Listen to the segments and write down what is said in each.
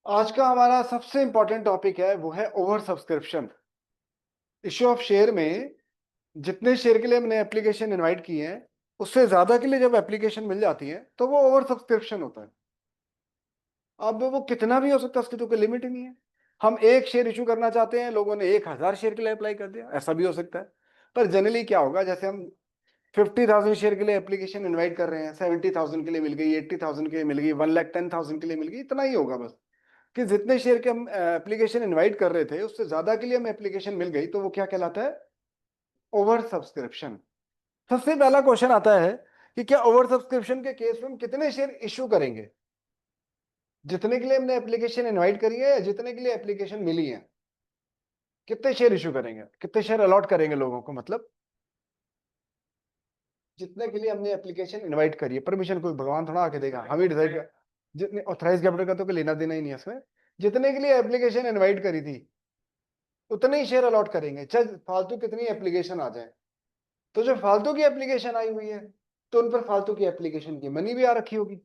आज का हमारा सबसे इंपॉर्टेंट टॉपिक है वो है over subscription. Issue of share में जितने शेयर के लिए हमने एप्लीकेशन इनवाइट किए हैं उससे ज्यादा के लिए जब एप्लीकेशन मिल जाती है तो वो ओवर सब्सक्रिप्शन होता है। अब वो कितना भी हो सकता है, उसकी तो कोई लिमिट ही नहीं है। हम एक शेयर इशू करना चाहते हैं, लोगों ने 1,000 शेयर के लिए अप्लाई कर दिया, ऐसा भी हो सकता है। पर जनरली क्या होगा, जैसे हम 50,000 शेयर के लिए एप्लीकेशन इनवाइट कर रहे हैं, 70,000 के लिए मिल गई, 80,000 के लिए मिल गई, 1,10,000 के लिए मिल गई, इतना ही होगा बस। कि जितने शेयर के हम एप्लीकेशन इनवाइट कर रहे थे उससे ज्यादा के लिए हमें एप्लीकेशन मिल गई, तो वो क्या कहलाता है? Over subscription. सबसे पहला क्वेश्चन आता है कि क्या ओवर सब्सक्रिप्शन के केस में हम कितने शेयर इश्यू करेंगे? जितने के लिए हमने एप्लीकेशन इनवाइट करी है या जितने के लिए एप्लीकेशन मिली है, कितने शेयर इश्यू करेंगे, कितने शेयर अलॉट करेंगे लोगों को? मतलब जितने के लिए हमने एप्लीकेशन इनवाइट करी है, परमिशन कोई भगवान थोड़ा आके देगा, हम ही डिसाइड कर। जितने ऑथराइज कैपिटल का तो कोई लेना देना ही नहीं है इसमें। जितने के लिए एप्लीकेशन इनवाइट करी थी उतने ही शेयर अलॉट करेंगे, चाहे फालतू कितनी एप्लीकेशन आ जाए। तो जो फालतू की एप्लीकेशन आई हुई है तो उन पर फालतू की एप्लीकेशन की मनी भी आ रखी होगी।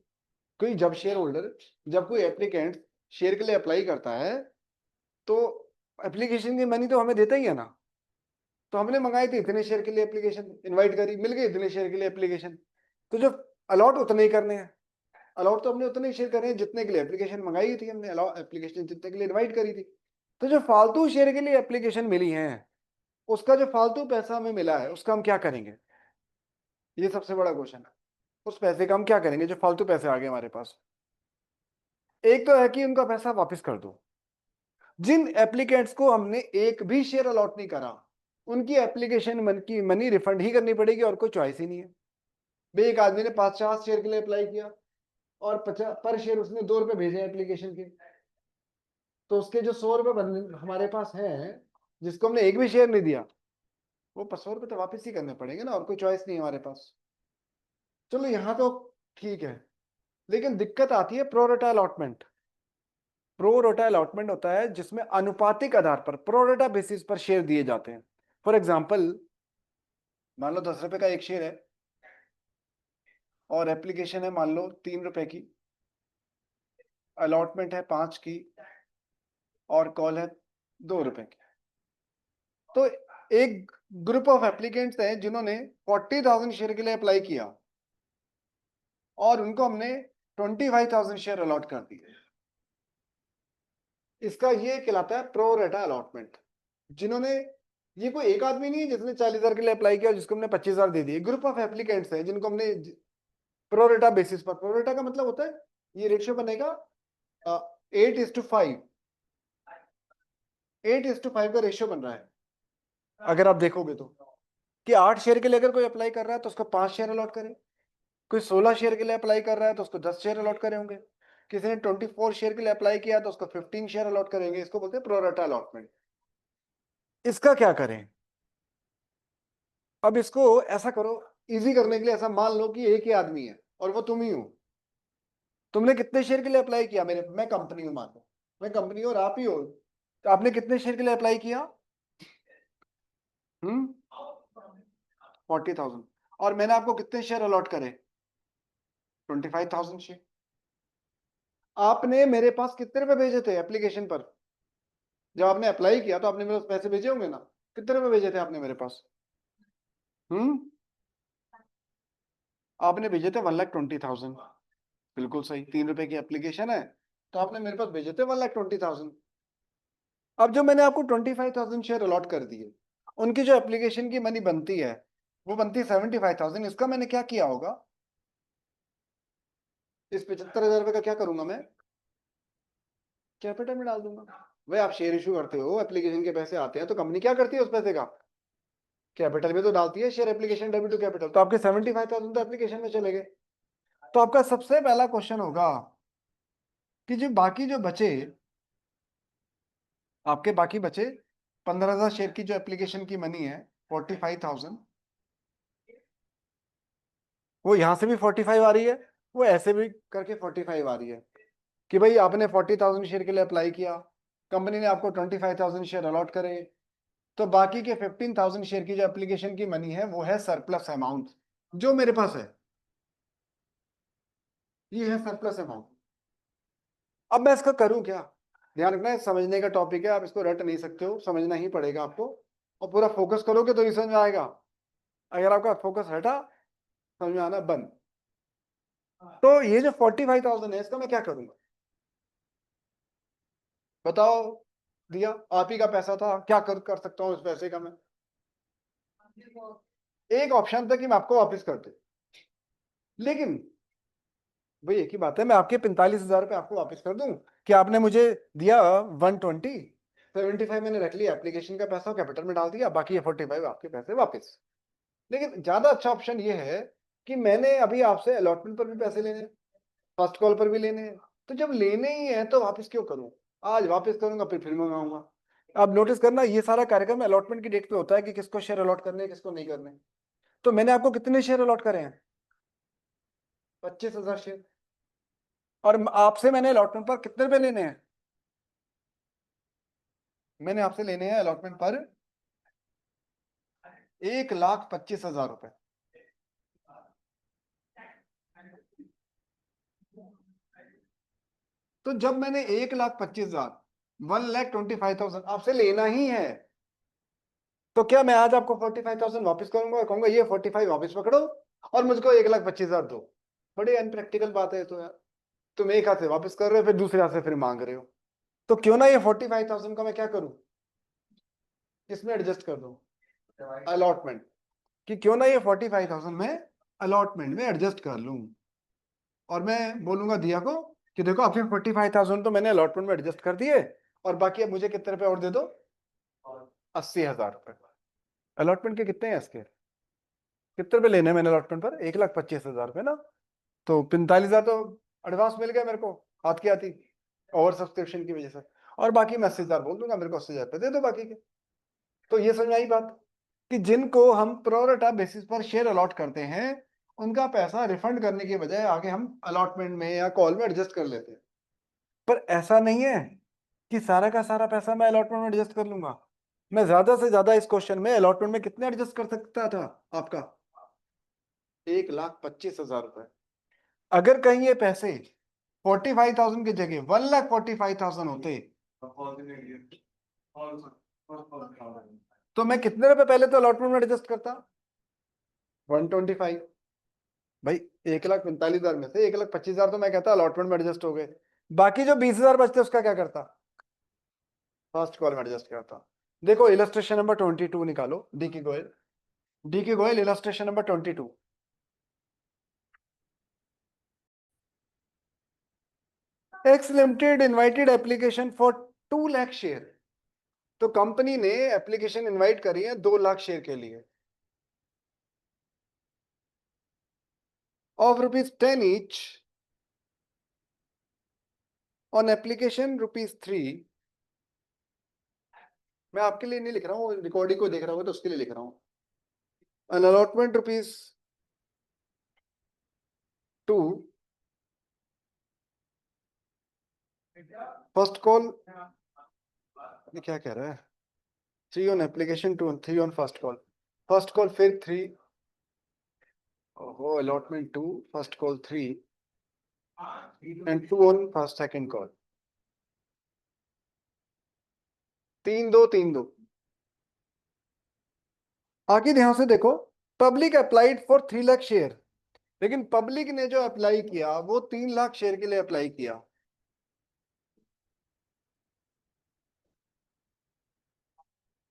कोई जब शेयर होल्डर, जब कोई एप्लीकेंट शेयर के लिए अप्लाई करता है तो एप्लीकेशन की मनी तो हमें देता ही है ना। तो हमने मंगाई थी इतने शेयर के लिए एप्लीकेशन, इनवाइट करी, मिल गई इतने शेयर के लिए एप्लीकेशन, तो जो अलॉट उतने ही करने हैं। अलॉट तो हमने उतने ही शेयर करे हैं जितने के लिए एप्लीकेशन मंगाई थी हमने, एप्लीकेशन जितने के लिए इनवाइट करी थी। तो जो फालतू शेयर के लिए एप्लीकेशन मिली है उसका जो फालतू पैसा हमें मिला है उसका हम क्या करेंगे? ये सबसे बड़ा क्वेश्चन है। उस पैसे का हम क्या करेंगे जो फालतू पैसे आ गए हमारे पास? एक तो है कि उनका पैसा वापस कर दो। जिन एप्लीकेंट्स को हमने एक भी शेयर अलॉट नहीं करा उनकी एप्लीकेशन की मनी रिफंड ही करनी पड़ेगी, और कोई चॉइस ही नहीं है। भाई एक आदमी ने 50 शेयर के लिए अप्लाई किया और 50 पर शेयर उसने 2 रुपए भेजे एप्लीकेशन के, तो उसके जो 100 रुपए हमारे पास हैं, जिसको हमने एक भी शेयर नहीं दिया, वो 100 रुपए तो वापस ही करने पड़ेंगे ना, और कोई चॉइस नहीं है हमारे पास। चलो यहाँ तो ठीक है, लेकिन दिक्कत आती है प्रोरेटा अलॉटमेंट। प्रोरेटा अलॉटमेंट होता है जिसमें अनुपातिक आधार पर, प्रोरेटा बेसिस पर शेयर दिए जाते हैं। फॉर एग्जाम्पल, मान लो 10 रुपए का एक शेयर है और एप्लीकेशन है मान लो 3 रुपए की, अलॉटमेंट है 5 की और कॉल है 2 रुपए की। तो एक ग्रुप ऑफ एप्लीकेंट्स हैं जिन्होंने 40,000 शेयर के लिए अप्लाई किया और उनको हमने 25,000 शेयर अलॉट कर दिए। इसका ये कहलाता है प्रो रेटा अलॉटमेंट। जिन्होंने, ये कोई एक आदमी नहीं है जिसने 40,000 के लिए अप्लाई किया और जिसको हमने 25,000 दे दिए। ग्रुप ऑफ एप्लीकेंट्स हैं जिनको हमने प्रो रेटा बेसिस पर, प्रो रेटा का मतलब होता है ये रेशियो बनेगा 8:5, 8:5 का रेशियो बन रहा है अगर आप देखोगे तो। कि 8 शेयर के लिए अगर कोई अप्लाई कर रहा है तो उसको 5 शेयर अलॉट करें, कोई 16 शेयर के लिए अप्लाई कर रहा है तो उसको 10 शेयर अलॉट करे होंगे, किसी ने 24 शेयर के लिए अप्लाई किया तो उसको 15 शेयर अलॉट करेंगे। इसको बोलते हैं प्रो रेटा अलॉटमेंट। इसका क्या करें? अब इसको ऐसा करो, इजी करने के लिए ऐसा मान लो कि एक ही आदमी है और वो तुम ही हो। तुमने कितने शेयर के लिए अप्लाई किया? मैं कंपनी हूं, मान लो मैं कंपनी हूं और आप ही हो, तो आपने कितने शेयर के लिए अप्लाई किया? 40,000। और मैंने आपको कितने शेयर अलॉट करे? 25,000 शेयर। आपने मेरे पास कितने रुपए भेजे थे एप्लीकेशन पर? जब आपने अप्लाई किया तो आपने मेरे पास पैसे भेजे होंगे ना? कितने रुपए भेजे थे आपने मेरे पास? हम्म आपने भेजे थे 1,20,000। बिल्कुल सही, 3 रुपए की एप्लीकेशन है तो आपने मेरे पास भेजे थे 1,20,000। अब जो मैंने आपको 25,000 शेयर अलॉट कर दिए, उनकी जो एप्लीकेशन की मनी बनती है वो बनती है 75,000। इसका मैंने क्या किया होगा? इस 75,000 रुपए का क्या करूंगा मैं? कैपिटल में डाल दूंगा। भाई आप शेयर इशू करते हो, एप्लीकेशन के पैसे आते हैं तो कंपनी क्या करती है उस पैसे का? कैपिटल में तो डालती है, share application debit to capital. तो आपके 75,000 तो एप्लीकेशन में चले गए। तो आपका सबसे पहला क्वेश्चन होगा कि जो बाकी जो बचे, आपके बाकी बचे 15,000 शेयर की जो एप्लीकेशन की मनी है 45,000, वो यहां से भी 45 आ रही है, वो ऐसे भी करके 45 आ रही है। कि भाई आपने 40,000 शेयर के लिए अप्लाई किया, कंपनी ने आपको 25,000 शेयर अलॉट करे, तो बाकी के 15,000 शेयर की जो एप्लीकेशन की मनी है वो है सरप्लस अमाउंट जो मेरे पास है। ये है सरप्लस अमाउंट। अब मैं इसका करूं क्या? ध्यान रखना है, समझने का टॉपिक है, आप इसको रट नहीं सकते हो, समझना ही पड़ेगा आपको। और पूरा फोकस करोगे तो ही समझ में आएगा। अगर आपका फोकस हटा, समझ में आना बंद। तो ये जो 45,000 है, इसका मैं क्या करूंगा बताओ? दिया, आप ही का पैसा था, क्या कर सकता हूँ इस पैसे का मैं? एक ऑप्शन था कि मैं आपको वापस कर दूं, लेकिन वही एक ही बात है, मैं आपके 45,000 रुपये आपको वापस कर दूं कि आपने मुझे दिया 120, 75 मैंने रख लिया एप्लीकेशन का पैसा, कैपिटल में डाल दिया, बाकी ये 45 आपके पैसे वापस। लेकिन ज्यादा अच्छा ऑप्शन ये है कि मैंने अभी आपसे अलॉटमेंट पर भी पैसे लेने हैं, फर्स्ट कॉल पर भी लेने हैं, तो जब लेने ही है तो वापस क्यों करूं? आज वापस करूंगा, फिर मंगाऊंगा। अब नोटिस करना, ये सारा कार्यक्रम अलॉटमेंट की डेट पे होता है कि किसको शेयर अलॉट करने हैं, किसको नहीं करने। तो मैंने आपको कितने शेयर अलॉट करे हैं? 25,000 शेयर। और आपसे मैंने अलॉटमेंट पर कितने रुपए लेने हैं? मैंने आपसे लेने हैं अलॉटमेंट पर 1,25,000 रुपए। तो जब मैंने 1,25,000, 1,25,000 आपसे लेना ही है, तो क्या मैं आज आपको 45,000 वापस करूंगा और कहूंगा ये 45 वापस पकड़ो और मुझको 1,25,000 दो? बड़े अनप्रैक्टिकल बात है तो यार। तुम एक हाथ से वापस कर रहे हो, फिर दूसरे हाथ से फिर मांग रहे हो। तो क्यों ना ये 45,000 का मैं क्या करूं, इसमें एडजस्ट कर दूं, अलॉटमेंट। कि क्यों ना ये 45,000 में अलॉटमेंट में एडजस्ट कर लूं। और मैं बोलूंगा दिया को कि देखो आपके 45,000 तो मैंने अलॉटमेंट में एडजस्ट कर दिए, और बाकी अब मुझे कितने रुपए और दे दो? 80,000 रुपए। अलॉटमेंट के कितने हैं इसके? कितने रुपए लेने हैं मैंने अलॉटमेंट पर? 1,25,000 रुपए ना। तो 45,000 तो एडवांस मिल गया मेरे को, हाथ की आती, ओवर सब्सक्रिप्शन की वजह से। और बाकी मैं 80,000 बोल दूंगा, मेरे को 80,000 रुपए दे दो बाकी के। तो ये समझ आई बात, कि जिनको हम प्रोरेटा बेसिस पर शेयर अलॉट करते हैं, उनका पैसा रिफंड करने के बजाय आगे हम अलॉटमेंट में या कॉल में एडजस्ट कर लेते हैं। पर ऐसा नहीं है कि सारा का सारा पैसा मैं अलॉटमेंट में एडजस्ट कर लूंगा। मैं ज्यादा से ज्यादा इस क्वेश्चन में अलॉटमेंट में कितने एडजस्ट कर सकता था आपका? 1,25,000 रुपए। अगर कहीं ये पैसे 45,000 की जगह 1,45,000 होते, तो मैं कितने रुपए पहले तो अलॉटमेंट में एडजस्ट करता? 125। भाई 1,45,000 में से 1,25,000 तो मैं कहता अलॉटमेंट में एडजस्ट हो गए, बाकी जो 20,000 बचते उसका क्या करता? फर्स्ट कॉल में एडजस्ट करता। देखो इलस्ट्रेशन नंबर 22 निकालो, डी की गोयल। डी की Goyal illustration number 22। X limited invited application for 2 lakh share. तो कंपनी ने एप्लीकेशन इनवाइट करी है 2 लाख शेयर के लिए, ऑफ ₹10 ईच, ऑन एप्लीकेशन ₹3। मैं आपके लिए नहीं लिख रहा हूँ, रिकॉर्डिंग को देख रहा हूँ तो उसके लिए लिख रहा हूँ। N allotment ₹2। फर्स्ट कॉल, ये क्या कह रहा है? 3 on application, 2 3 on first call. First call फिर 3, ओहो allotment 2, first call 3 and 2 on first second call. 3 2 3 2। आगे ध्यान से देखो, public applied for 3 lakh share, लेकिन पब्लिक ने जो अप्लाई किया वो 3 लाख शेयर के लिए अप्लाई किया।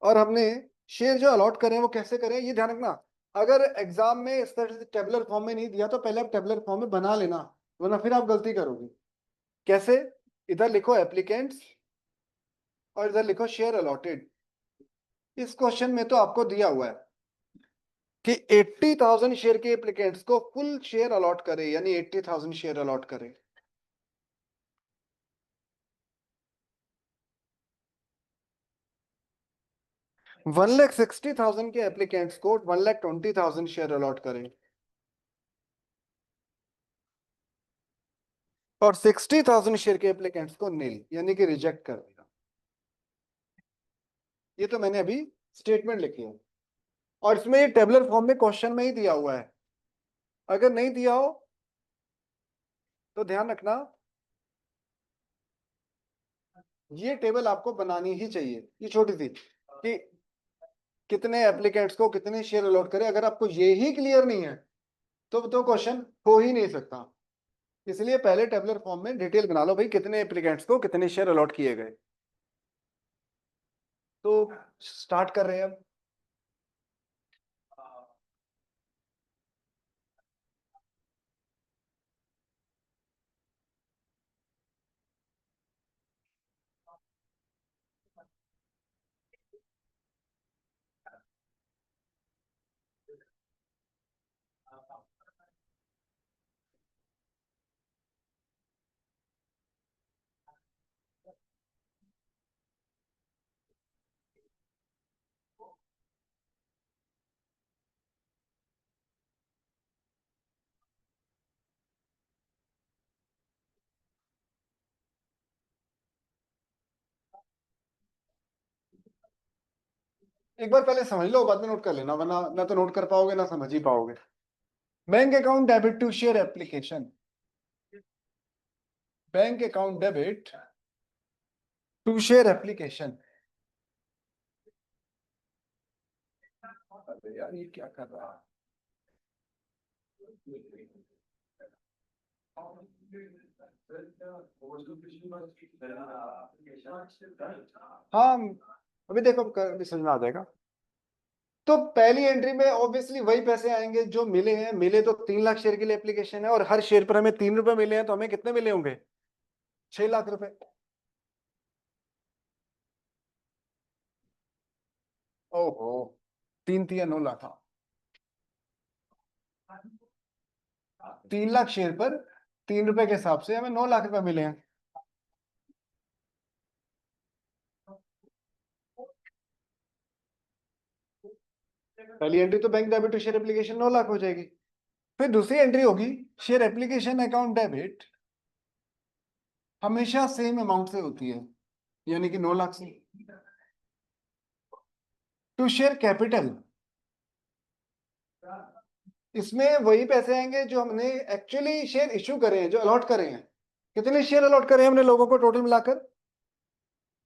और हमने शेयर जो अलॉट करें वो कैसे करें, ये ध्यान रखना। अगर एग्जाम में इस तरह से टेबुलर फॉर्म में नहीं दिया तो पहले आप टेबुलर फॉर्म में बना लेना, वरना फिर आप गलती करोगे। कैसे? इधर लिखो एप्लीकेंट्स और इधर लिखो शेयर अलॉटेड। इस क्वेश्चन में तो आपको दिया हुआ है कि 80,000 शेयर के एप्लीकेंट्स को फुल शेयर अलॉट करे, यानी 80,000 शेयर अलॉट करे। वन लैख 60,000 के एप्लीकेंट्स को 1,20,000 शेयर अलॉट करें, और 60,000 शेयर के एप्लीकेंट्स को नील यानी कि रिजेक्ट कर दिया। ये तो मैंने अभी स्टेटमेंट लिखी है, और इसमें ये टेबुलर फॉर्म में क्वेश्चन में ही दिया हुआ है। अगर नहीं दिया हो तो ध्यान रखना ये टेबल आपको बनानी ही चाहिए, ये छोटी सी, कि कितने एप्लीकेंट्स को कितने शेयर अलॉट करें। अगर आपको ये ही क्लियर नहीं है तो क्वेश्चन हो ही नहीं सकता। इसलिए पहले टेबलर फॉर्म में डिटेल बना लो भाई, कितने एप्लीकेंट्स को कितने शेयर अलॉट किए गए। तो स्टार्ट कर रहे हैं अब। एक बार पहले समझ लो, बाद में नोट कर लेना, वरना ना तो नोट कर पाओगे ना समझ ही पाओगे। Bank account debit to share application, bank account debit to share application. अरे यार ये क्या कर रहा है। हाँ अभी देखो, अभी समझ में आ जाएगा। तो पहली एंट्री में ऑब्वियसली वही पैसे आएंगे जो मिले हैं। मिले तो 3 लाख शेयर के लिए एप्लीकेशन है, और हर शेयर पर हमें 3 रुपए मिले हैं, तो हमें कितने मिले होंगे? 6 लाख रुपए। ओहो, 3 3 9 लाख। हाँ, 3 लाख शेयर पर 3 रुपए के हिसाब से हमें 9 लाख रुपए मिले हैं। पहली एंट्री तो bank debit to share application 9 lakh हो जाएगी। फिर दूसरी एंट्री होगी शेयर एप्लीकेशन अकाउंट डेबिट, हमेशा सेम अमाउंट से होती है, यानी कि 9 लाख से। टू शेयर कैपिटल, इसमें वही पैसे आएंगे जो हमने एक्चुअली शेयर इश्यू करे हैं, जो अलॉट करे हैं। कितने शेयर अलॉट करे हैं हमने लोगों को टोटल मिलाकर?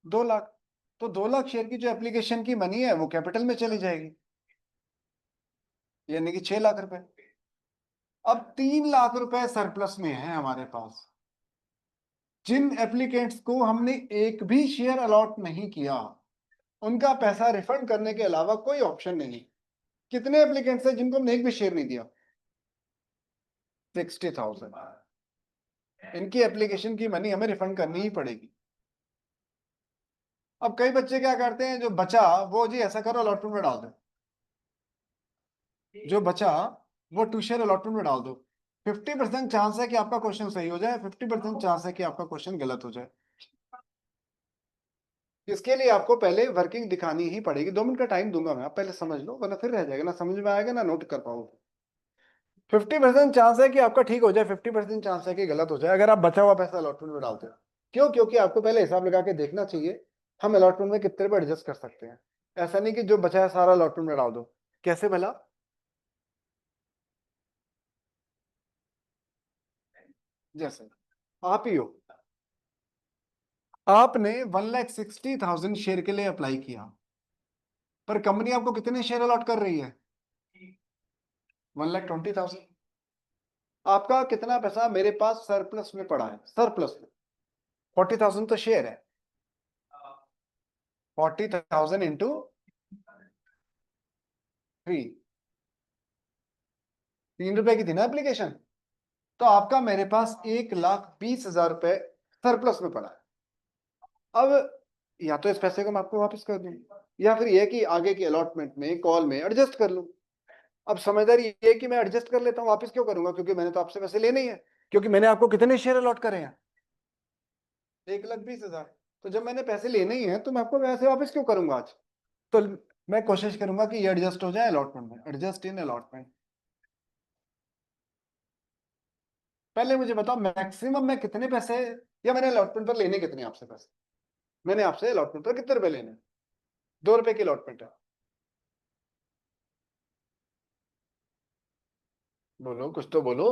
2 लाख। तो 2 लाख शेयर की जो एप्लीकेशन की मनी है वो कैपिटल में चली जाएगी, यानी कि 6 लाख रुपए। अब 3 लाख रुपए सरप्लस में है हमारे पास। जिन एप्लीकेंट्स को हमने एक भी शेयर अलॉट नहीं किया, उनका पैसा रिफंड करने के अलावा कोई ऑप्शन नहीं। कितने एप्लीकेंट्स हैं जिनको हमने एक भी शेयर नहीं दिया? 60,000। इनकी एप्लीकेशन की मनी हमें रिफंड करनी ही पड़ेगी। अब कई बच्चे क्या करते हैं, जो बचा वो जी ऐसा करो अलॉटमेंट में डाल दो, जो बचा वो टू शेयर अलॉटमेंट में डाल दो। 50% चांस है कि आपका क्वेश्चन सही हो जाए, 50% चांस है कि आपका क्वेश्चन गलत हो जाए। इसके लिए आपको पहले वर्किंग दिखानी ही पड़ेगी। 2 मिनट का टाइम दूंगा मैं, आप पहले समझ लो, वरना फिर रह जाएगा, ना समझ में आएगा ना नोट कर पाओगे। 50% चांस है कि आपका ठीक हो जाए, 50% चांस है कि गलत हो जाए, अगर आप बचा हुआ पैसा अलॉटमेंट में डालते हो। क्यों? क्योंकि आपको पहले हिसाब लगा के देखना चाहिए हम अलॉटमेंट में कितने रुपए एडजस्ट कर सकते हैं। ऐसा नहीं कि जो बचा है सारा अलॉटमेंट में डाल दो। कैसे भला? जैसे आप ही हो, आपने 1,60,000 शेयर के लिए अप्लाई किया, पर कंपनी आपको कितने शेयर अलॉट कर रही है? 1,20,000। आपका कितना पैसा मेरे पास सरप्लस में पड़ा है? सरप्लस में 40,000 तो शेयर है। 40,000 इंटू 3, 3 रुपए की थी ना एप्लीकेशन। तो आपका मेरे पास 1,20,000 रुपए सरप्लस में पड़ा है। अब या तो इस पैसे को मैं आपको वापस कर दूं, या फिर यह कि आगे की अलॉटमेंट में कॉल में एडजस्ट कर लूं। अब समझदारी ये है कि मैं एडजस्ट कर लेता हूं, वापस क्यों करूंगा? क्योंकि मैंने तो आपसे पैसे लेने ही है। क्योंकि मैंने आपको कितने शेयर अलॉट करे हैं? 1,20,000। तो जब मैंने पैसे लेने ही हैं तो मैं आपको पैसे वापस क्यों करूंगा आज? तो मैं कोशिश करूंगा कि ये एडजस्ट हो जाए अलॉटमेंट में, एडजस्ट इन अलॉटमेंट। पहले मुझे बताओ मैक्सिमम मैं कितने पैसे, या मैंने अलॉटमेंट पर लेने कितने आपसे पैसे? मैंने आपसे अलॉटमेंट पर कितने रुपए लेने? 2 रुपए की अलॉटमेंट है। बोलो कुछ तो बोलो।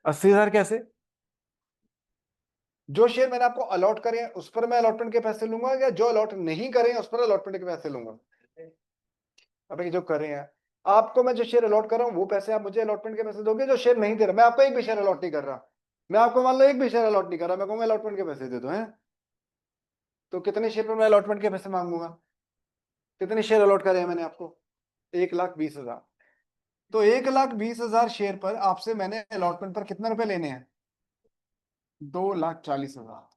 80,000 कैसे? जो शेयर मैंने आपको अलॉट करे हैं उस पर मैं अलॉटमेंट के पैसे लूंगा, या जो अलॉट नहीं करे हैं उस पर अलॉटमेंट के पैसे लूंगा? अबे जो करे हैं, आपको मैं जो शेयर अलॉट कर रहा हूँ वो पैसे आप मुझे अलॉटमेंट के पैसे दोगे? जो शेयर नहीं दे रहा, मैं आपको एक भी शेयर अलॉट नहीं कर रहा, मैं आपको मान लो एक भी शेयर अलॉट नहीं कर रहा, मैं कहूँगा अलॉटमेंट के पैसे दे दो, हैं? तो कितने शेयर पर मैं अलॉटमेंट के पैसे मांगूंगा? कितने शेयर अलॉट करे हैं मैंने आपको? 1,20,000। तो 1,20,000 शेयर पर आपसे मैंने अलॉटमेंट पर कितने रुपए लेने हैं? 2,40,000।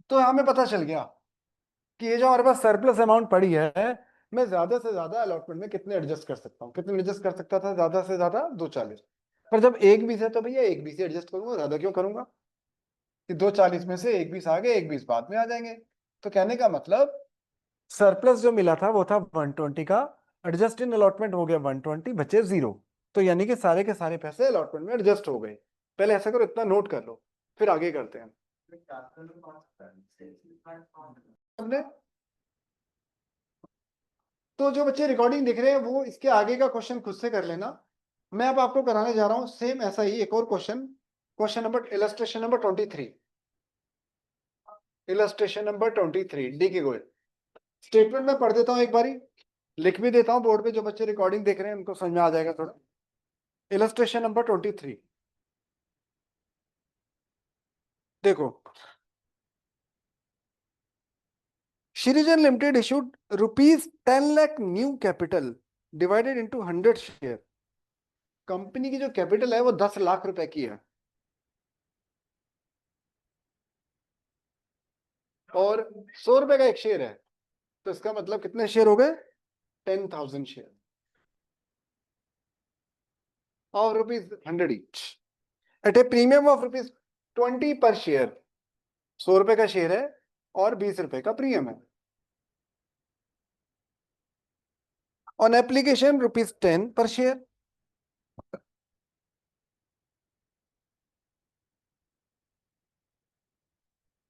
तो हमें पता चल गया कि ये जो हमारे पास सरप्लस अमाउंट पड़ी है, मैं ज्यादा से ज्यादा अलॉटमेंट में कितने एडजस्ट कर सकता हूँ? कितने एडजस्ट कर सकता था ज्यादा से ज्यादा? 2,40। पर जब 1,20 है तो भैया 1,20 से एडजस्ट करूंगा, ज्यादा क्यों करूंगा? कि 2,40 में से 1,20 आगे 1,20 बाद में आ जाएंगे। तो कहने का मतलब सरप्लस जो मिला था वो था 120 का, एडजस्ट इन अलॉटमेंट हो गया 120, बचे 0। तो यानी कि सारे के सारे पैसे अलॉटमेंट में एडजस्ट हो गए। पहले ऐसा करो, इतना नोट कर लो, फिर आगे करते हैं। हमने तो जो बच्चे रिकॉर्डिंग देख रहे हैं वो इसके आगे का क्वेश्चन खुद से कर लेना। मैं अब आपको कराने जा रहा हूं सेम ऐसा ही एक और question, question number illustration number 23। Illustration number 23 D के गोयल। स्टेटमेंट में पढ़ देता हूं एक बारी, लिख भी देता हूं बोर्ड पे, जो बच्चे रिकॉर्डिंग देख रहे हैं उनको समझ में आ जाएगा थोड़ा। इलस्ट्रेशन नंबर 23 देखो, Srijan limited issued ₹10 lakh new capital divided into 100 share. Company की जो कैपिटल है वो 10 लाख रुपए की है, और 100 रुपए का एक शेयर है, तो इसका मतलब कितने शेयर हो गए? 10,000 share of ₹100 each eight A premium of ₹20 पर शेयर। 100 रुपए का शेयर है और 20 रुपए का प्रीमियम है। ऑन एप्लीकेशन ₹10 पर शेयर,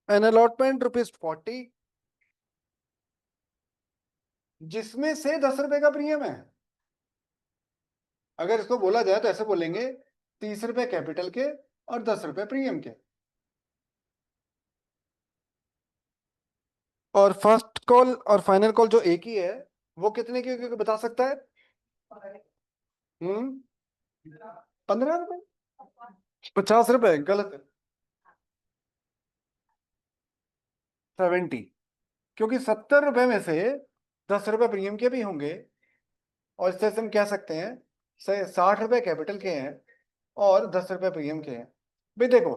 एन अलॉटमेंट ₹40, जिसमें से 10 रुपए का प्रीमियम है। अगर इसको बोला जाए तो ऐसे बोलेंगे, 30 रुपए कैपिटल के और 10 रुपए प्रीमियम के। और फर्स्ट कॉल और फाइनल कॉल जो एक ही है, वो कितने की होगी बता सकता है? 15 रुपए? 50 रुपए? गलत है, 70। क्योंकि 70 रुपए में से 10 रुपए प्रीमियम के भी होंगे, और इससे हम कह सकते हैं 60 रुपए कैपिटल के हैं और 10 रुपए प्रीमियम के हैं। भाई देखो,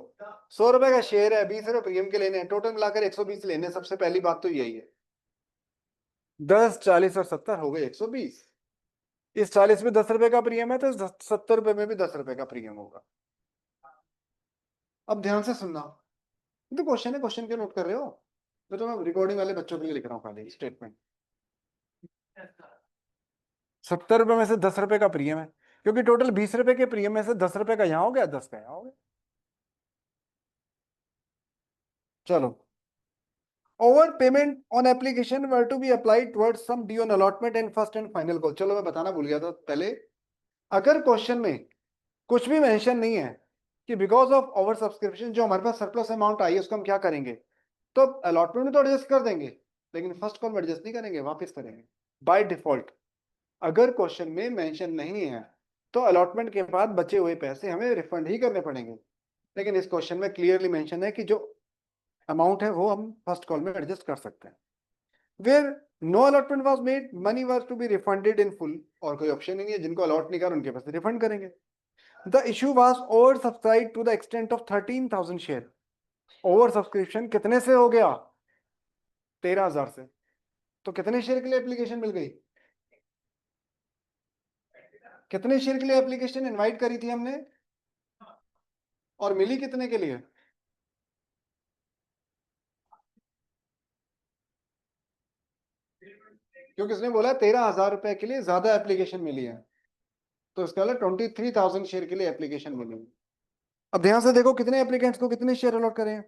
100 रुपए का शेयर है, 20 रुपए प्रीमियम के लेने हैं, टोटल मिलाकर 120 लेने हैं। सबसे पहली बात तो यही है, 10, 40 और 70 हो गए 120। इस 40 में 10 रुपए का प्रीमियम है, तो 70 रुपए में भी 10 रुपए का प्रीमियम होगा। अब ध्यान से सुनना, ये तो क्वेश्चन है, क्वेश्चन क्यों नोट कर रहे हो? मैं तो मैं रिकॉर्डिंग वाले बच्चों के लिए लिख रहा हूँ खाली स्टेटमेंट। 70 रुपए में से 10 रुपए का प्रीमियम है, क्योंकि टोटल 20 रुपए के प्रीमियम में से 10 रुपए का यहाँ हो गया, 10 का यहाँ हो गया। चलो, over payment on application were to be applied towards sum due on allotment and first and final call. चलो मैं बताना भूल गया था पहले, अगर क्वेश्चन में कुछ भी मेंशन नहीं है कि बिकॉज ऑफ ओवर सब्सक्रिप्शन जो हमारे पास सरप्लस अमाउंट आई है उसको हम क्या करेंगे, तो अलॉटमेंट में तो एडजस्ट कर देंगे, लेकिन फर्स्ट कॉल में एडजस्ट नहीं करेंगे, वापस करेंगे बाय डिफॉल्ट। अगर क्वेश्चन में मेंशन नहीं है तो अलॉटमेंट के बाद बचे हुए पैसे हमें रिफंड ही करने पड़ेंगे, लेकिन इस क्वेश्चन में क्लियरली मेंशन है कि जो अमाउंट है वो हम फर्स्ट कॉल में एडजस्ट कर सकते हैं। Where no allotment was made, money was to be refunded in full. और कोई ऑप्शन ही नहीं है, जिनको अलॉट नहीं कर उनके पैसे रिफंड करेंगे। The issue was over subscribe to the extent of 13,000 share. Over subscription कितने से हो गया? 13,000 से। तो कितने शेयर के लिए एप्लीकेशन मिल गई? कितने शेयर के लिए एप्लीकेशन इनवाइट करी थी हमने, और मिली कितने के लिए? क्योंकि उसने बोला 13,000 रुपए के लिए ज्यादा एप्लीकेशन मिली है, तो इसका मतलब 23,000 शेयर के लिए एप्लीकेशन मिली है। अब ध्यान से देखो, कितने एप्लीकेंट्स को कितने शेयर अलॉट करें?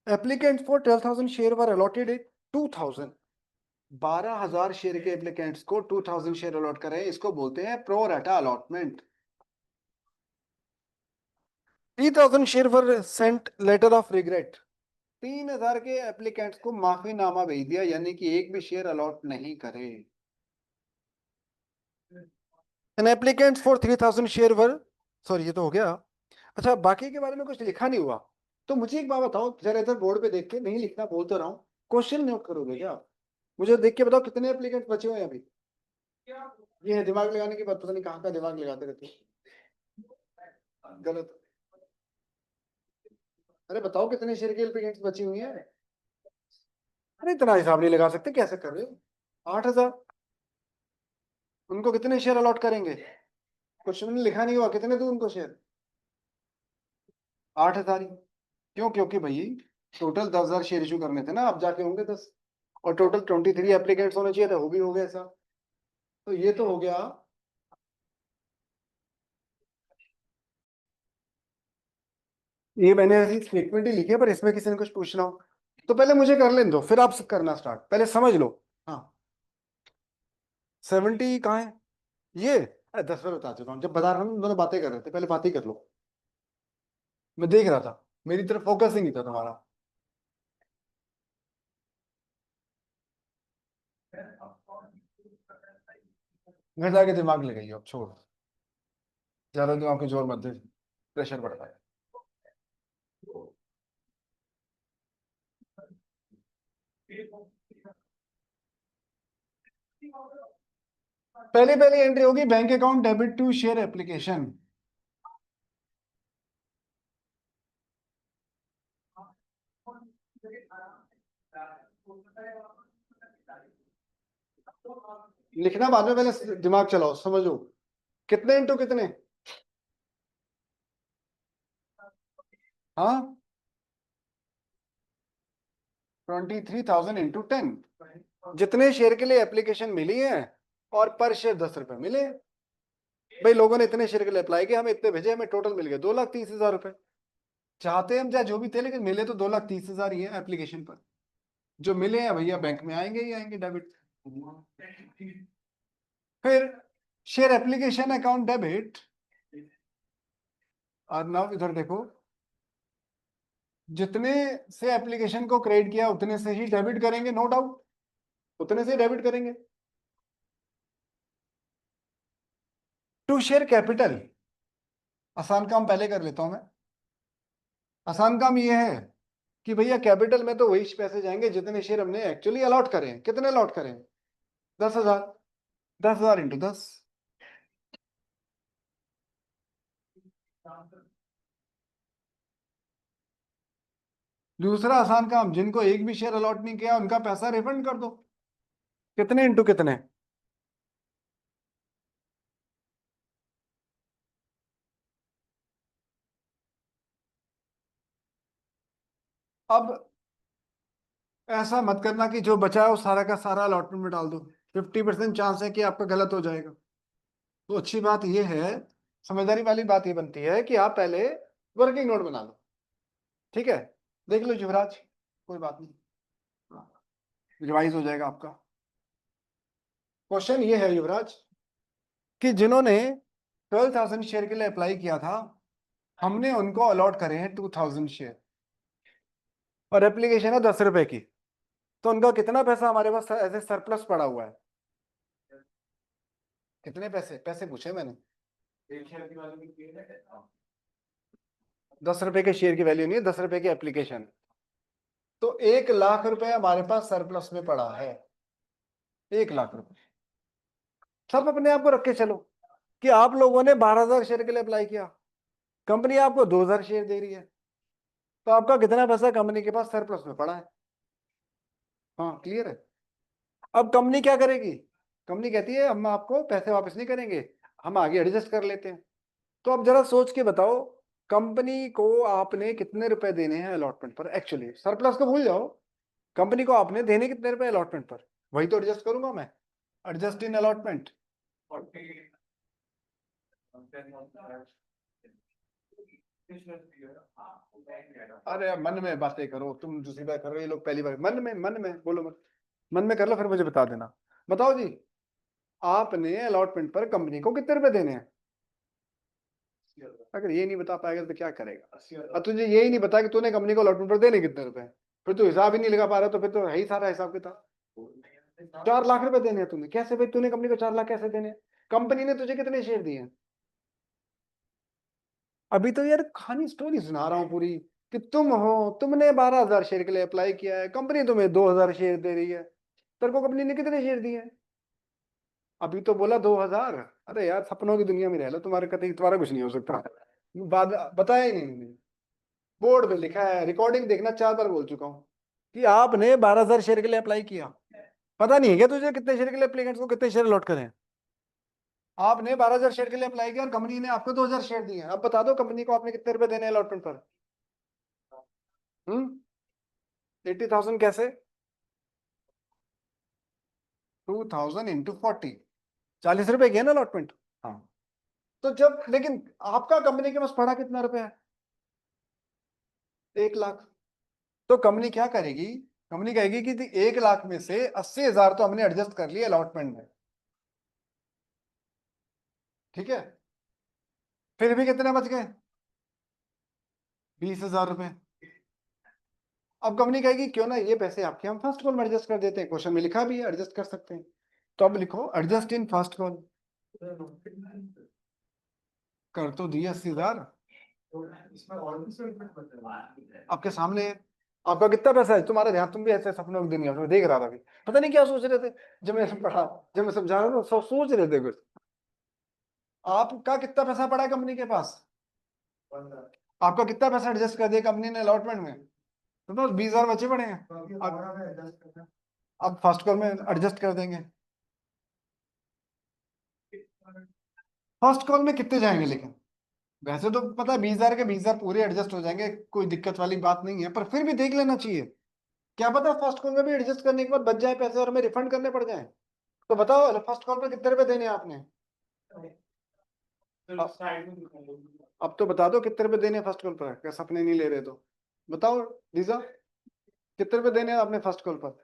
Applicants for 12,000 share were allotted 2,000। 12,000 share के एप्लीकेंट्स को 2,000 शेयर अलॉट करें, इसको बोलते हैं pro rata allotment. 3,000 share for sent letter of regret. 3,000 के एप्लीकेंट्स को माफीनामा भेज दिया, यानी कि एक भी शेयर अलॉट नहीं करे। An applicant for 3,000 share were, sorry ये तो हो गया। अच्छा, बाकी के बारे में कुछ लिखा नहीं हुआ। तो मुझे एक बात बताओ, जरा इधर बोर्ड पे देख के, नहीं लिखना बोल तो रहा हूँ, क्वेश्चन नोट करोगे क्या आप? मुझे देख के बताओ कितने एप्लीकेंट बचे हुए हैं अभी। ये है दिमाग लगाने की बात, पता नहीं कहाँ का दिमाग लगाते रहते हैं। गलत। अरे बताओ कितने शेयर के एप्लीकेंट्स बची हुई है। अरे इतना हिसाब नहीं लगा सकते, कैसे कर रहे हो? 8,000। उनको कितने शेयर अलॉट करेंगे? क्वेश्चन में लिखा नहीं हुआ, कितने दूं उनको शेयर? 8,000 ही। क्यों? क्योंकि भाई टोटल 10,000 शेयर इशू करने थे ना, अब जाके होंगे 10। और टोटल 23 एप्लीकेंट्स होने चाहिए थे, वो भी हो गए ऐसा। तो ये तो हो गया। ये मैंने ऐसी स्टेटमेंट ही लिखी है, पर इसमें किसी ने कुछ पूछना हो तो पहले मुझे कर लेने दो, फिर आप करना स्टार्ट, पहले समझ लो। हाँ। 70 कहाँ है ये? अरे 10 बार बता चुका हूँ, जब बता रहा हूँ दोनों बातें कर रहे थे, पहले बात ही कर लो। मैं देख रहा था, मेरी तरफ फोकस ही नहीं था तुम्हारा। घर जाके दिमाग लगाइए अब, छोड़। ज्यादा दिमाग को जोर मत दे, प्रेशर बढ़ता है। पहली पहली एंट्री होगी bank account debit to share application. लिखना बाद में, पहले दिमाग चलाओ, समझो। कितने इंटू कितने? हाँ, 23,000 इंटू 10। जितने शेयर के लिए एप्लीकेशन मिली है, और पर शेयर 10 रुपए मिले। भाई लोगों ने इतने शेयर के लिए अप्लाई किया, हमें इतने भेजे, हमें टोटल मिल गए 2,30,000 रुपए। चाहते हम चाहे जो भी थे, लेकिन मिले तो 2,30,000 ही है एप्लीकेशन पर। जो मिले हैं भैया बैंक में आएंगे ही आएंगे डेबिट। फिर शेयर एप्लीकेशन अकाउंट डेबिट। और नाउ इधर देखो, जितने से एप्लीकेशन को क्रेडिट किया उतने से ही डेबिट करेंगे, नो डाउट, उतने से डेबिट करेंगे। To share capital. आसान काम पहले कर लेता हूं मैं। आसान काम ये है कि भैया कैपिटल में तो वही पैसे जाएंगे जितने शेयर हमने एक्चुअली अलॉट करें। कितने अलॉट करें? 10,000। 10,000 इंटू 10। दूसरा आसान काम, जिनको एक भी शेयर अलॉट नहीं किया उनका पैसा रिफंड कर दो। कितने इंटू कितने? अब ऐसा मत करना कि जो बचा है वो सारा का सारा अलॉटमेंट में डाल दो। 50% चांस है कि आपका गलत हो जाएगा। तो अच्छी बात यह है, समझदारी वाली बात ये बनती है कि आप पहले वर्किंग नोट बना लो। ठीक है, देख लो युवराज, कोई बात नहीं, रिवाइज हो जाएगा आपका। क्वेश्चन ये है युवराज, कि जिन्होंने 12,000 शेयर के लिए अप्लाई किया था, हमने उनको अलॉट करे हैं 2,000 शेयर, और एप्लीकेशन है 10 रुपए की। तो उनका कितना पैसा हमारे पास ऐसे सरप्लस पड़ा हुआ है? कितने पैसे? पैसे पूछे मैंने। 10 रुपए के शेयर की वैल्यू नहीं है, 10 रुपए की एप्लीकेशन। तो 1,00,000 रुपए हमारे पास सरप्लस में पड़ा है। 1,00,000 रुपए। सब अपने आप को रख के चलो कि आप लोगों ने 12,000 शेयर के लिए अप्लाई किया, कंपनी आपको 2,000 शेयर दे रही है, तो आपका कितना पैसा कंपनी के पास सरप्लस में पड़ा है? हाँ, क्लियर है। अब कंपनी क्या करेगी? कंपनी कहती है हम आपको पैसे वापस नहीं करेंगे, हम आगे एडजस्ट कर लेते हैं। तो अब जरा सोच के बताओ, कंपनी को आपने कितने रुपए देने हैं अलॉटमेंट पर? एक्चुअली सरप्लस को भूल जाओ, कंपनी को आपने देने कितने रुपए अलॉटमेंट पर? वही तो एडजस्ट करूंगा मैं, एडजस्ट इन अलॉटमेंट। अरे मन में बातें करो, तुम दूसरी बार कर रहे हो, ये लोग पहली बार। मन में बोलो मत, मन में कर लो, फिर मुझे बता देना। बताओ जी, आपने अलॉटमेंट पर कंपनी को कितने रुपए देने हैं? अगर ये नहीं बता पाएगा तो क्या करेगा। और तुझे यही नहीं बता कि तूने कंपनी को अलॉटमेंट पर देने कितने रुपए, फिर तू हिसाब ही नहीं लगा पा रहा, तो फिर तो है ही सारा हिसाब किताब। 4 लाख रुपए देने हैं तुम्हें, कैसे भाई? तूने कंपनी को 4 लाख कैसे देने हैं? कंपनी ने तुझे कितने शेयर दिए हैं? अभी तो यार कहानी स्टोरी सुना रहा हूँ पूरी, कि तुम हो, तुमने 12,000 शेयर के लिए अप्लाई किया है, कंपनी तुम्हें 2,000 शेयर दे रही है। तेरे को कंपनी ने कितने शेयर दिए हैं? अभी तो बोला 2,000। अरे यार सपनों की दुनिया में रह लो, तुम्हारे कभी तुम्हारा कुछ नहीं हो सकता। बाद बताया ही नहीं मैंने, बोर्ड पे लिखा है, रिकॉर्डिंग देखना, 4 बार बोल चुका हूँ कि आपने 12,000 शेयर के लिए अप्लाई किया। पता नहीं है क्या तुझे कितने शेयर के लिए एप्लीकेंट्स को कितने शेयर अलॉट करें? आपने 12,000 शेयर के लिए अप्लाई किया और कंपनी ने आपको 2,000 शेयर दिए हैं। अब बता दो कंपनी को आपने कितने रुपए देने हैं अलॉटमेंट पर? 80,000 कैसे? 2,000 इंटू 40, 40 रुपए की है ना अलॉटमेंट। हाँ, तो जब लेकिन आपका कंपनी के पास पड़ा कितना रुपया है? 1 लाख। तो कंपनी क्या करेगी? कंपनी कहेगी कि 1 लाख में से 80,000 तो हमने एडजस्ट कर लिया अलॉटमेंट में, ठीक है, फिर भी कितने बच गए? 20,000 रुपए। अब कंपनी कहेगी क्यों ना ये पैसे आपके हम फर्स्ट कॉल में एडजस्ट कर देते हैं, क्वेश्चन में लिखा भी है एडजस्ट कर सकते हैं। तो अब लिखो एडजस्ट इन फर्स्ट कॉल। कर तो दिया 80,000 आपके सामने है। आपका कितना पैसा है? तुम्हारा ध्यान, तुम भी ऐसे सपनों की दुनिया में देख रहा था अभी, पता नहीं क्या सोच रहे थे। जब मैं पढ़ा, जब मैं समझा रहा था, सब सोच रहे थे कुछ। आपका कितना पैसा पड़ा है कंपनी के पास? आपका कितना पैसा एडजस्ट कर दिया कंपनी ने अलॉटमेंट में? तो बस 20,000 बचे पड़े हैं। अब फर्स्ट कॉल में एडजस्ट कर देंगे। फर्स्ट कॉल में कितने जाएंगे लेकिन? वैसे तो पता है 20,000 के 20,000 पूरे एडजस्ट हो जाएंगे, कोई दिक्कत वाली बात नहीं है, पर फिर भी देख लेना चाहिए। क्या पता फर्स्ट कॉल में भी एडजस्ट करने के बाद बच जाए पैसे और हमें रिफंड करने पड़ जाए। तो बताओ फर्स्ट कॉल पर कितने रुपए देने हैं आपने? अब तो बता दो कितने रुपए देने हैं फर्स्ट कॉल पर, क्या सपने नहीं ले रहे तो बताओ। लीजा, कितने रुपए देने हैं आपने फर्स्ट कॉल पर?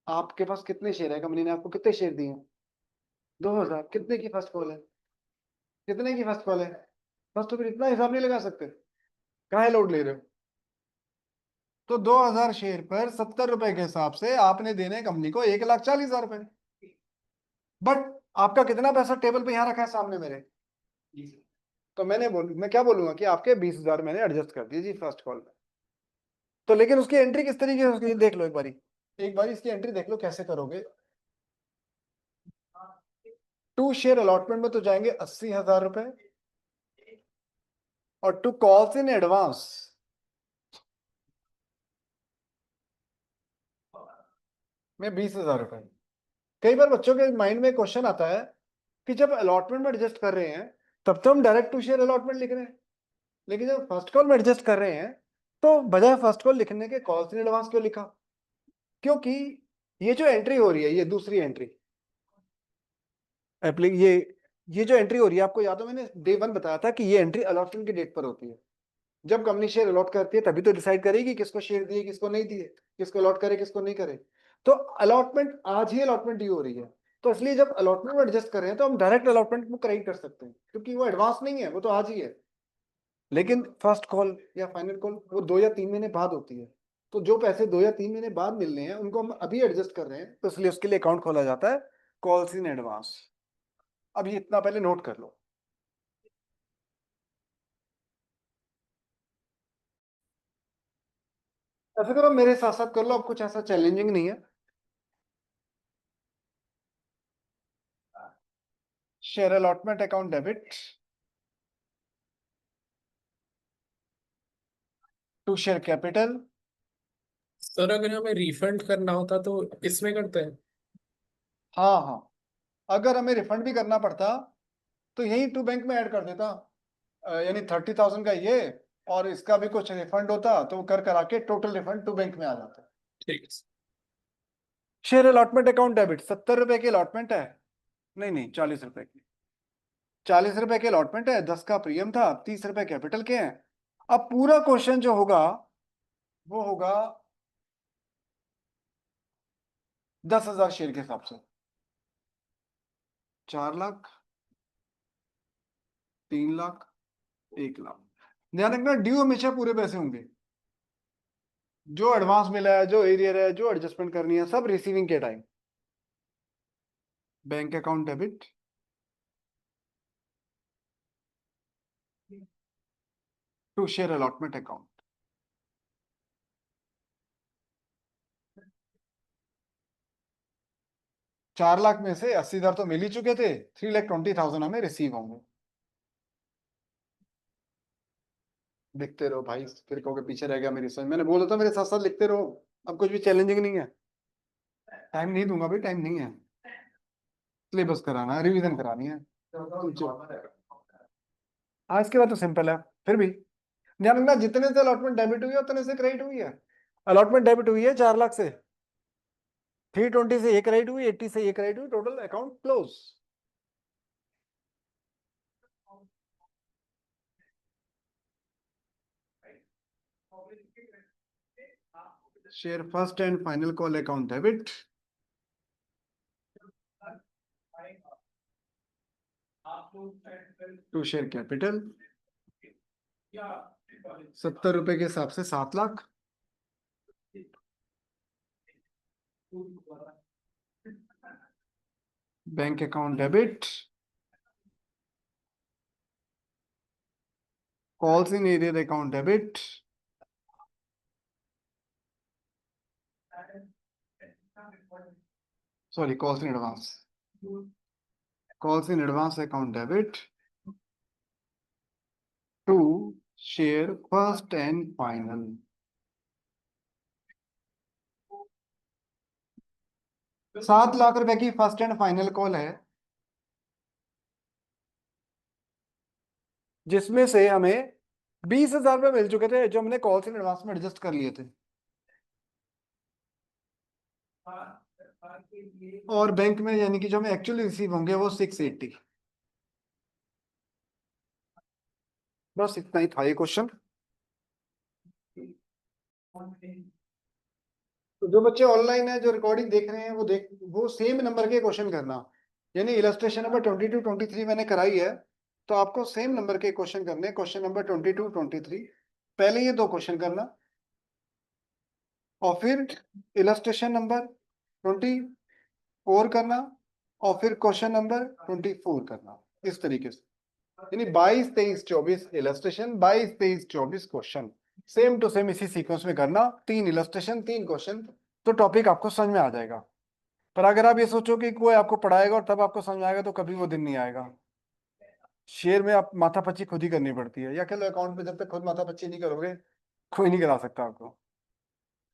आपके पास कितने शेयर है, कंपनी ने आपको कितने शेयर दिए हैं? 2,000। कितने की फर्स्ट कॉल है? कितने की फर्स्ट कॉल है? फर्स्ट तो फिर इतना हिसाब नहीं लगा सकते, काहे लोड ले रहे हो? तो 2,000 शेयर पर 70 रुपए के हिसाब से आपने देने कंपनी को 1,40,000 रुपए। बट आपका कितना पैसा टेबल पे यहाँ रखा है सामने मेरे? तो मैं क्या बोलूंगा कि आपके 20,000 मैंने एडजस्ट कर दिए जी फर्स्ट कॉल में। तो लेकिन उसकी एंट्री किस तरीके से उसकी देख लो एक बारी, एक बारी इसकी एंट्री देख लो कैसे करोगे। टू शेयर अलॉटमेंट में तो जाएंगे 80,000 रुपए, और टू कॉल्स इन एडवांस में 20,000 रुपए। कई बार बच्चों के माइंड में क्वेश्चन आता है कि जब अलॉटमेंट में एडजस्ट कर रहे हैं तब तो हम डायरेक्ट टू शेयर अलॉटमेंट लिख रहे हैं, लेकिन जब फर्स्ट कॉल में एडजस्ट कर रहे हैं तो बजाय फर्स्ट कॉल लिखने के कॉल्स इन एडवांस क्यों लिखा? क्योंकि ये जो एंट्री हो रही है, ये दूसरी एंट्री एप्ली ये जो एंट्री हो रही है, आपको याद हो मैंने डे 1 बताया था कि ये एंट्री अलॉटमेंट की डेट पर होती है। जब कंपनी शेयर अलॉट करती है तभी तो डिसाइड करेगी किसको शेयर दिए किसको नहीं दिए, किसको अलॉट करे किसको नहीं करे। तो अलॉटमेंट आज ही अलॉटमेंट ड्यू हो रही है, तो इसलिए जब अलॉटमेंट में एडजस्ट कर रहे हैं तो हम डायरेक्ट अलॉटमेंट को करेक्ट कर सकते हैं, क्योंकि वो एडवांस नहीं है, वो तो आज ही है। लेकिन फर्स्ट कॉल या फाइनल कॉल वो 2 या 3 महीने बाद होती है। तो जो पैसे 2 या 3 महीने बाद मिलने हैं उनको हम अभी एडजस्ट कर रहे हैं, तो इसलिए उसके लिए अकाउंट खोला जाता है कॉल्स इन एडवांस। अब ये इतना पहले नोट कर लो। ऐसा करो मेरे साथ साथ कर लो, अब कुछ ऐसा चैलेंजिंग नहीं है। Share allotment account debit to share capital. Sir अगर हमें रिफंड करना होता तो इसमें करते हैं। हाँ हाँ, अगर हमें रिफंड भी करना पड़ता तो यही टू बैंक में ऐड कर देता। यानी 30,000 का ये, और इसका भी कुछ रिफंड होता तो वो कर करा के टोटल रिफंड टू बैंक में आ जाता। ठीक है। शेयर अलॉटमेंट अकाउंट डेबिट, 70 रुपए की अलॉटमेंट है, नहीं नहीं 40 रुपए की, 40 रुपए की अलॉटमेंट है, 10 का प्रीमियम था, 30 रुपए कैपिटल के हैं। अब पूरा क्वेश्चन जो होगा वो होगा 10,000 शेयर के हिसाब से, 4 लाख 3 लाख, 1 लाख। ध्यान रखना ड्यू हमेशा पूरे पैसे होंगे। जो एडवांस मिला है, जो एरियर है, जो एडजस्टमेंट करनी है, सब रिसीविंग के time. Bank account debit to share allotment account. 4 lakh में से 80,000 तो मिल ही चुके थे, 3,20,000 हमें रिसीव होंगे। लिखते रहो भाई, फिर कहोगे पीछे रह गया मेरी समझ। मैंने बोला था मेरे साथ साथ लिखते रहो, अब कुछ भी चैलेंजिंग नहीं है। टाइम नहीं दूंगा भाई, टाइम नहीं है। सिलेबस कराना है, रिवीजन करानी है। आज के बाद तो सिंपल है, फिर भी ध्यान रखना जितने से अलॉटमेंट डेबिट हुई है उतने से क्रेडिट हुई है। अलॉटमेंट डेबिट हुई है 4 लाख से, 320 से 1 क्रेडिट हुई, 80 से 1 क्रेडिट हुई, total account close. Share first and final call account debit to share capital. 70 रुपए के हिसाब से 7 lakh. Bank account debit, calls in arrear account debit, sorry calls in advance, calls in advance account debit to share first and final. 7 lakh रुपए की first and final call है, जिसमें से हमें 20,000 रुपये मिल चुके थे जो हमने कॉल्स इन एडवांस में एडजस्ट कर लिए थे। और बैंक में यानी कि जो हमें एक्चुअली रिसीव होंगे वो 680। बस इतना ही था ये क्वेश्चन। तो जो बच्चे ऑनलाइन है, जो रिकॉर्डिंग देख रहे हैं, वो सेम नंबर के क्वेश्चन करना। यानी इलस्ट्रेशन नंबर 22, 23 मैंने कराई है, तो आपको सेम नंबर के क्वेश्चन करने। क्वेश्चन नंबर 22, 23 पहले ये 2 क्वेश्चन करना, और फिर इलस्ट्रेशन नंबर 24 करना, और फिर क्वेश्चन नंबर 24 करना। इस तरीके से यानी 22, 23, 24 illustration, 22, 23, 24 question, same to same इसी सीक्वेंस में करना। 3 इलस्ट्रेशन, 3 क्वेश्चन, तो टॉपिक आपको समझ में आ जाएगा। पर अगर आप ये सोचो कि कोई आपको पढ़ाएगा और तब आपको समझ में आएगा, तो कभी वो दिन नहीं आएगा। शेयर में आप माथापच्ची खुद ही करनी पड़ती है, या कह लो अकाउंट में जब तक खुद माथापच्ची नहीं करोगे, कोई नहीं करा सकता आपको।